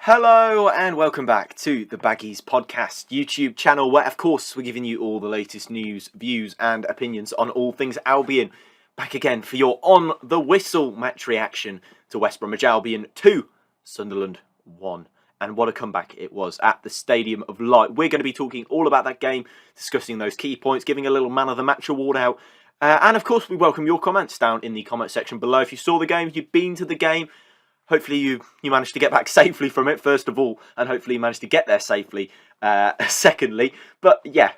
Hello and welcome back to the Baggies Podcast YouTube channel, where of course we're giving you all the latest news, views and opinions on all things Albion. Back again for your on the whistle match reaction to West Bromwich Albion 2, Sunderland 1. And what a comeback it was at the Stadium of Light. We're going to be talking all about that game, discussing those key points, giving a little man of the match award out. And of course we welcome your comments down in the comment section below. If you saw the game, if you've been to the game, hopefully you managed to get back safely from it, first of all, and hopefully you managed to get there safely, secondly. But yeah,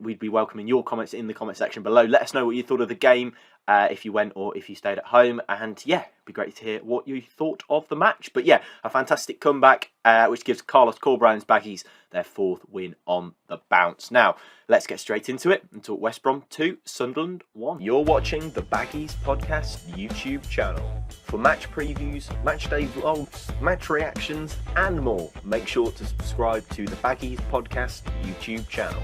we'd be welcoming your comments in the comment section below. Let us know what you thought of the game, if you went or if you stayed at home. And yeah, it'd be great to hear what you thought of the match. But yeah, a fantastic comeback, which gives Carlos Corberán's Baggies their fourth win on the bounce. Now, let's get straight into it and talk West Brom 2, Sunderland 1. You're watching the Baggies Podcast YouTube channel. For match previews, match day vlogs, match reactions and more, make sure to subscribe to the Baggies Podcast YouTube channel.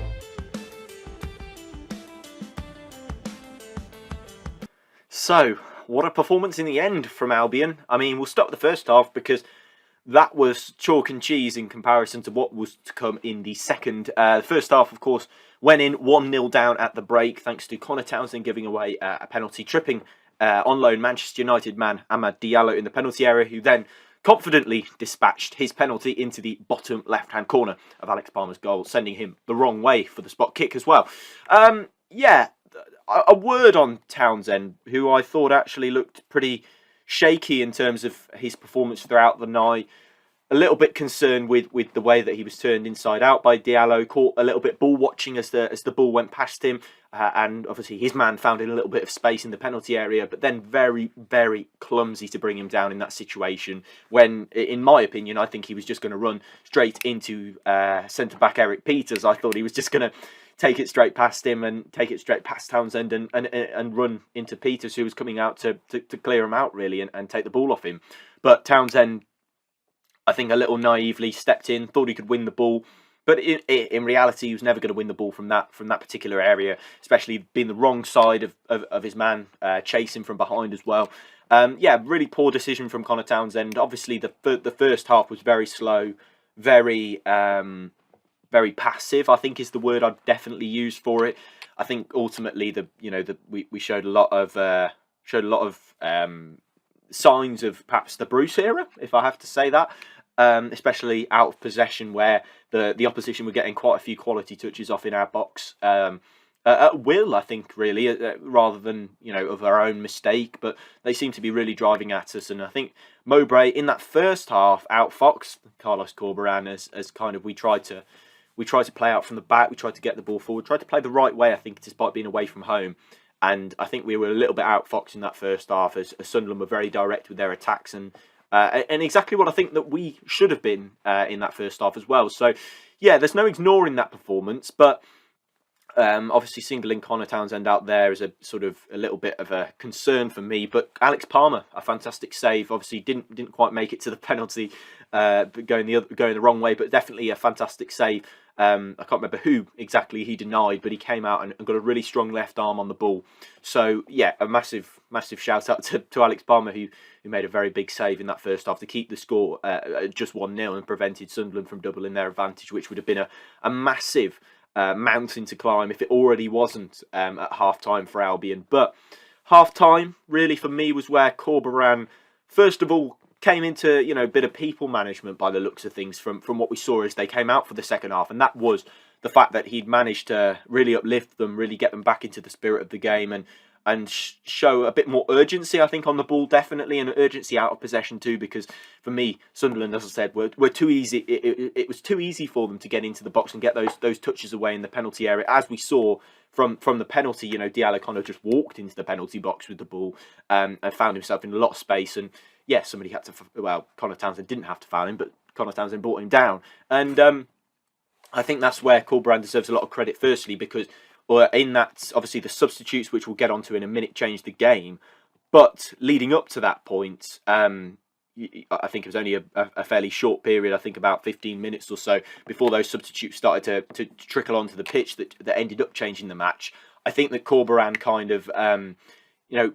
So, what a performance in the end from Albion. I mean, we'll start with the first half because that was chalk and cheese in comparison to what was to come in the second. The first half, of course, went in 1-0 down at the break, thanks to Connor Townsend giving away a penalty, tripping on loan Manchester United man Amad Diallo in the penalty area, who then confidently dispatched his penalty into the bottom left-hand corner of Alex Palmer's goal, sending him the wrong way for the spot kick as well. Yeah, a word on Townsend, who I thought actually looked pretty shaky in terms of his performance throughout the night. A little bit concerned with the way that he was turned inside out by Diallo. Caught a little bit ball watching as the ball went past him, and obviously his man found in a little bit of space in the penalty area, but then very, very clumsy to bring him down in that situation. When, in my opinion, I think he was just going to run straight into centre back Eric Peters. I thought he was just going to take it straight past him and take it straight past Townsend and run into Peters, who was coming out to clear him out really and take the ball off him. But Townsend, I think, a little naively stepped in, thought he could win the ball, but in reality he was never going to win the ball from that particular area, especially being the wrong side of his man, chasing from behind as well. Yeah, really poor decision from Connor Townsend. Obviously the first half was very slow, very passive, I think is the word I'd definitely use for it. I think ultimately we showed a lot of signs of perhaps the Bruce era, if I have to say that, especially out of possession, where the opposition were getting quite a few quality touches off in our box at will, I think, really, rather than of our own mistake. But they seem to be really driving at us, and I think Mowbray in that first half outfoxed Carlos Corberán as kind of we tried to play out from the back, we tried to get the ball forward, tried to play the right way, I think, despite being away from home. And I think we were a little bit outfoxed in that first half, as Sunderland were very direct with their attacks, and exactly what I think that we should have been in that first half as well. So, yeah, there's no ignoring that performance, but obviously singling Connor Townsend out there is a sort of a little bit of a concern for me. But Alex Palmer, a fantastic save. Obviously didn't quite make it to the penalty, going the wrong way, but definitely a fantastic save. I can't remember who exactly he denied, but he came out and got a really strong left arm on the ball. So yeah, a massive shout out to Alex Palmer, who made a very big save in that first half to keep the score just 1-0 and prevented Sunderland from doubling their advantage, which would have been a massive mountain to climb if it already wasn't at half-time for Albion. But half-time really for me was where Corberán first of all came into a bit of people management by the looks of things from what we saw as they came out for the second half, and that was the fact that he'd managed to really uplift them, really get them back into the spirit of the game, and show a bit more urgency, I think, on the ball, definitely, and urgency out of possession too, because for me, Sunderland, as I said, were too easy. It was too easy for them to get into the box and get those touches away in the penalty area, as we saw from the penalty. Diallo kind of just walked into the penalty box with the ball and found himself in a lot of space, and yeah, somebody had to, Connor Townsend didn't have to foul him, but Connor Townsend brought him down, and I think that's where Corberán deserves a lot of credit, firstly, because in that, obviously, the substitutes, which we'll get onto in a minute, changed the game. But leading up to that point, I think it was only a fairly short period, I think about 15 minutes or so, before those substitutes started to trickle onto the pitch that ended up changing the match. I think that Corberán kind of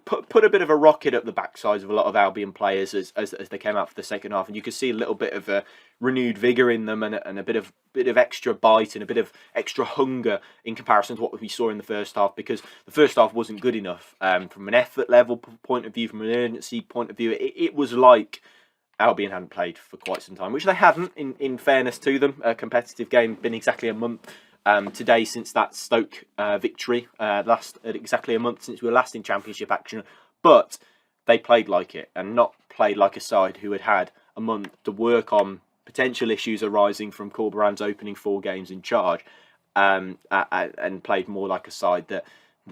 put a bit of a rocket up the backsides of a lot of Albion players as they came out for the second half, and you could see a little bit of a renewed vigour in them and a bit of extra bite and a bit of extra hunger in comparison to what we saw in the first half, because the first half wasn't good enough from an effort level point of view, from an urgency point of view. It was like Albion hadn't played for quite some time, which they hadn't, in fairness to them. A competitive game, been exactly a month today since that Stoke victory, exactly a month since we were last in Championship action, but they played like it and not played like a side who had a month to work on potential issues arising from Corberan's opening 4 games in charge, and played more like a side that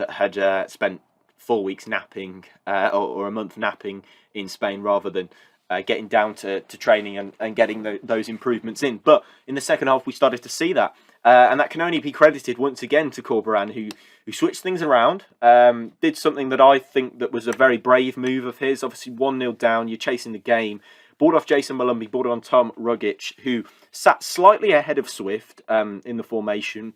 had spent 4 weeks napping or a month napping in Spain rather than getting down to training and getting those improvements in. But in the second half, we started to see that. And that can only be credited once again to Corberan, who switched things around, did something that I think that was a very brave move of his. Obviously 1-0 down, you're chasing the game. Balled off Jason Malumbi, balled it on Tom Rogic, who sat slightly ahead of Swift in the formation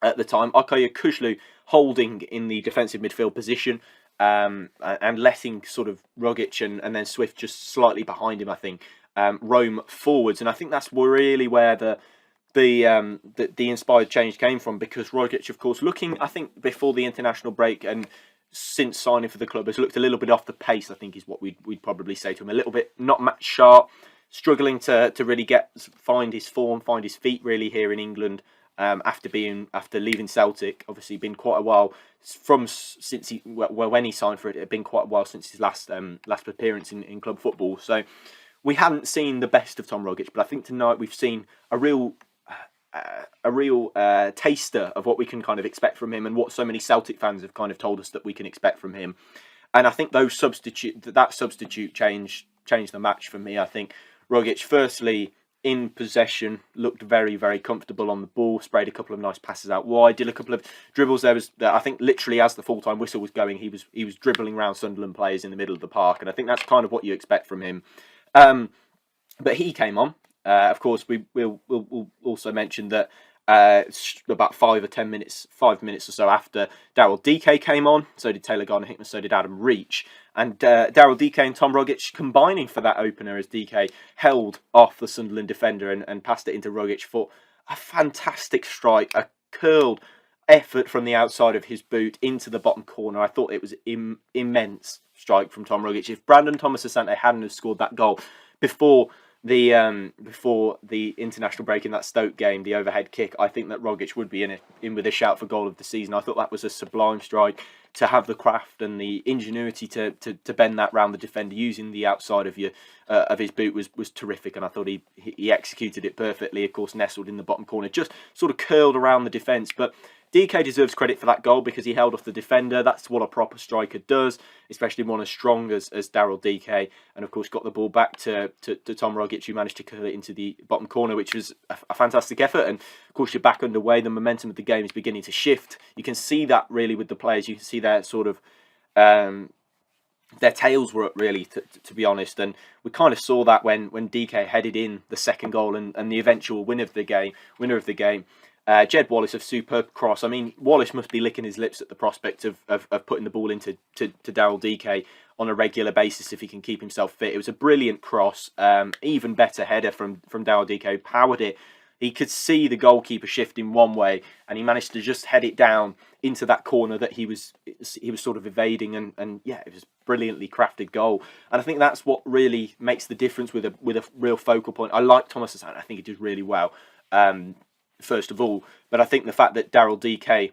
at the time. Akaya Kujlu holding in the defensive midfield position, and letting sort of Rogic and then Swift just slightly behind him, I think, roam forwards. And I think that's really where the inspired change came from, because Rogic, of course, looking, I think, before the international break and since signing for the club, has looked a little bit off the pace, I think is what we'd probably say to him. A little bit not match sharp, struggling to really find his form, find his feet really here in England, after leaving Celtic. Obviously been quite a while when he signed for it. It had been quite a while since his last appearance in club football. So we haven't seen the best of Tom Rogic, but I think tonight we've seen a real taster of what we can kind of expect from him, and what so many Celtic fans have kind of told us that we can expect from him. And I think that substitute changed the match for me. I think Rogic, firstly, in possession, looked very, very comfortable on the ball, sprayed a couple of nice passes out wide, did a couple of dribbles. I think literally as the full-time whistle was going, he was dribbling around Sunderland players in the middle of the park, and I think that's kind of what you expect from him. But he came on. Of course, we'll also mention that about 5 minutes or so after, Daryl Dike came on. So did Taylor Garner-Hickman, so did Adam Reach. And Daryl Dike and Tom Rogic combining for that opener, as Dike held off the Sunderland defender and passed it into Rogic for a fantastic strike, a curled effort from the outside of his boot into the bottom corner. I thought it was immense strike from Tom Rogic. If Brandon Thomas Asante hadn't have scored that goal before the international break in that Stoke game, the overhead kick, I think that Rogic would be in with a shout for goal of the season. I thought that was a sublime strike. To have the craft and the ingenuity to bend that round the defender using the outside of his boot was terrific, and I thought he executed it perfectly. Of course, nestled in the bottom corner, just sort of curled around the defence, but DK deserves credit for that goal because he held off the defender. That's what a proper striker does, especially one as strong as Daryl DK. And of course, got the ball back to Tom Rogic, who managed to curl it into the bottom corner, which was a fantastic effort. And of course, you're back underway. The momentum of the game is beginning to shift. You can see that really with the players. You can see their sort of their tails were up, really, to be honest. And we kind of saw that when DK headed in the second goal and the eventual winner of the game. Jed Wallace, of superb cross. I mean, Wallace must be licking his lips at the prospect of putting the ball into Daryl DK on a regular basis if he can keep himself fit. It was a brilliant cross, even better header from Daryl DK, who powered it. He could see the goalkeeper shifting one way, and he managed to just head it down into that corner that he was sort of evading, and yeah, it was a brilliantly crafted goal. And I think that's what really makes the difference with a real focal point. I like Thomas Asante. I think he did really well. First of all, but I think the fact that Daryl DK,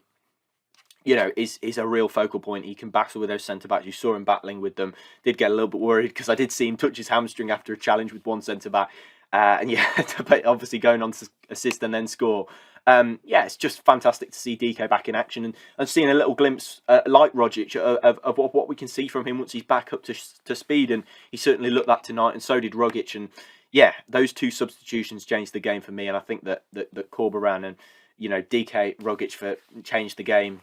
is a real focal point. He can battle with those centre backs. You saw him battling with them. Did get a little bit worried because I did see him touch his hamstring after a challenge with one centre back, and yeah, obviously going on to assist and then score. It's just fantastic to see DK back in action and seeing a little glimpse, like Rogic, of what we can see from him once he's back up to speed. And he certainly looked that tonight, and so did Rogic. And yeah, those two substitutions changed the game for me, and I think that Corberan and DK Rogic changed the game.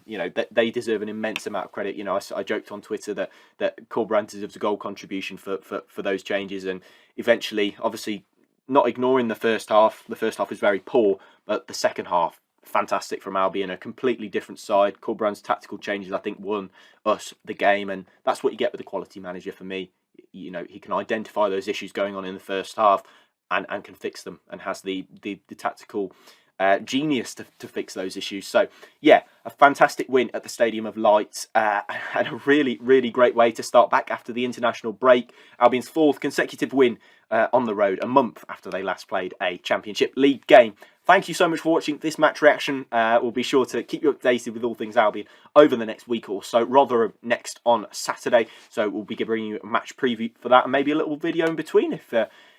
They deserve an immense amount of credit. I joked on Twitter that Corberan deserves a goal contribution for those changes, and eventually, obviously, not ignoring the first half. The first half was very poor, but the second half, fantastic from Albion. A completely different side. Corberan's tactical changes, I think, won us the game, and that's what you get with a quality manager for me. He can identify those issues going on in the first half and can fix them, and has the tactical genius to fix those issues. So yeah, a fantastic win at the Stadium of Light, and a really, really great way to start back after the international break. Albion's 4th consecutive win on the road, a month after they last played a Championship League game. Thank you so much for watching this match reaction. We'll be sure to keep you updated with all things Albion over the next week or so, rather next on Saturday. So we'll be bringing you a match preview for that, and maybe a little video in between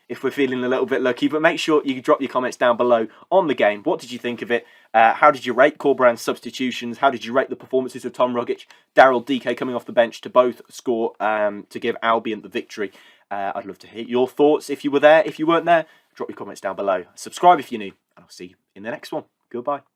if we're feeling a little bit lucky. But make sure you drop your comments down below on the game. What did you think of it? How did you rate Corberan's substitutions? How did you rate the performances of Tom Rogic, Daryl, Dike coming off the bench to both score to give Albion the victory? I'd love to hear your thoughts if you were there. If you weren't there, drop your comments down below. Subscribe if you're new, and I'll see you in the next one. Goodbye.